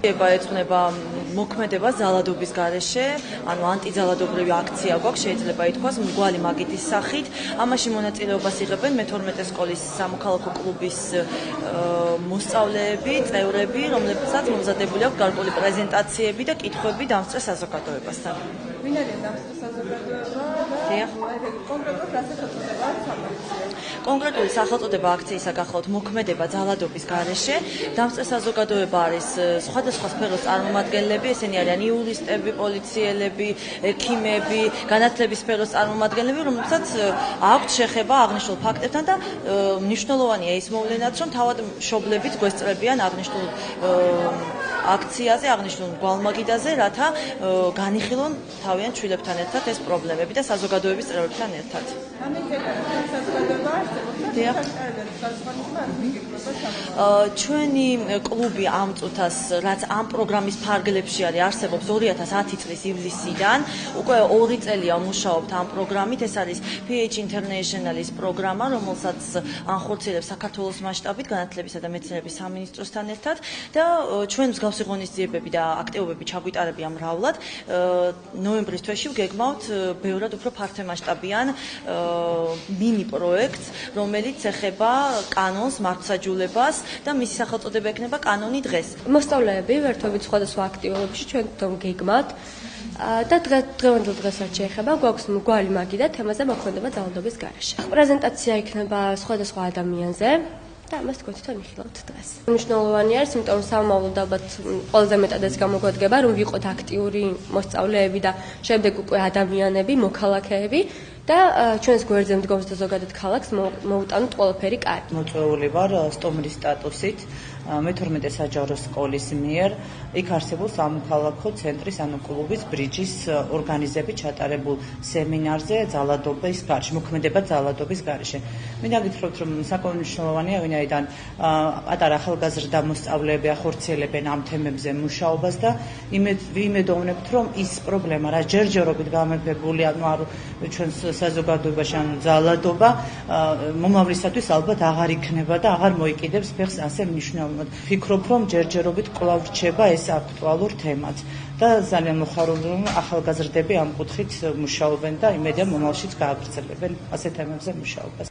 ეწუნება მოქმედება ძალადობის გარეშე, ანუ ანტიძალადობრივი აქცია გვაქვს, შეიძლება ითქვას, მრგვალი მაგიდის სახით. ამაში მონაწილეობას იღებენ მე-12 სკოლის სამოქალაქო კლუბის მოსწავლეები, წევრები, რომლებსაც მომზადებული აქვს გარკვეული პრეზენტაციები და კითხვები დამსწრე საზოგადოებასთან. ვინ არის დამსწრე საზოგადოება? კონკრეტულად რა სახელწოდება აქვს ამ აქციას? კონკრეტული სახელწოდება აქციისა გახლავთ მოქმედება ძალადობის გარეშე. დამსწრე საზოგადოება არის სხვადასხვა სფეროს წარმომადგენლები, ესენი არიან იურისტები, პოლიციელები, ექიმები, განათლების სფეროს წარმომადგენლები, რომლებსაც აქვთ შეხება აღნიშნულ ფაქტებთან და მნიშვნელოვანია ის მოვლენაც, რომ თავად მშობლებით გვესწრებიან აღნიშნულ აქციაზე, აღნიშნულ მრგვალმაგიდაზე, რათა განიხილონ თავიანთ შვილებთან ერთად ეს პრობლემები და საზოგადოების წევრებთან ერთად. ჩვენი კლუბი ამ წუთას, რაც ამ პროგრამის ფარგლებში არის, არსებობს 2010 წლის ივლისიდან. უკვე 2 წელია მუშაობთ ამ პროგრამით. ეს არის PH International-ის პროგრამა, რომელსაც ანხორციელებს საქართველოს მასშტაბით განათლებისა და მეცნიერების სამინისტროსთან ერთად და ჩვენ მსგავსი ღონისძიებები და აქტივობები ჩაგვიტარებია მრავლად. ნოემბრის თვეში ვგეგმავთ ბევრად უფრო ფართომასშტაბიან მინი პროექტს, რომელიც ეხება კანონს, მართლმსაჯულებას და მისი სახელწოდება ექნება კანონი დღეს. მოსწავლეები ვერთობით სხვადასხვა აქტივობებში ჩვენ გეგმავთ და დღევანდელ დღესაც შეეხება გვაქვს მრგვალი მაგიდა თემაზე მოქმედება ძალადობის გარეშე. პრეზენტაცია იქნება სხვადასხვა ადამიანზე. და ამას თქვენ თვითონ იხილავთ დღეს. მნიშვნელოვანი არის, იმიტომ რომ სამომავლოდ ალბათ ყველაზე მეტად ეს გამოგვადგება, რომ ვიყოთ აქტიური მოსწავლეები და შემდეგ უკვე ადამიანები, მოქალაქეები და ჩვენს გვერდზე მდგომს და ზოგადად ქალაქს მოუტანოთ ყველაფერი კარგი. მოწვეული ვარ სტუმრის სტატუსით მე-12 საჯარო სკოლის მიერ იქ არსებულ სამოქალაქო ცენტრის ანუ კლუბის ბრიჯის ორგანიზებით ჩატარებულ სემინარზე ძალადობის გარეშე, მოქმედება ძალადობის გარეშე. მინდა გითხრათ, რომ საკმაოდ მნიშვნელოვანია, ვინაიდან პატარა ახალგაზრდა მოსწავლეები ახორციელებენ ამ თემებზე მუშაობას და ვიმედოვნებთ, რომ ის პრობლემა, რაც ჯერჯერობით გამეფებული, ანუ ჩვენს საზოგადოებაში ანუ ძალადობა მომავლისათვის ალბათ აღარ იქნება და აღარ მოიკიდებს ფეხს ასე მნიშვნელოვნად. ვფიქრობ, რომ ჯერჯერობით კვლავ რჩება ეს აქტუალურ თემაც და ძალიან მოხარული რომ ახალგაზრდები ამ კუთხით მუშაობენ და იმედია მომავალშიც გააგრძელებენ ასეთ თემებზე მუშაობას.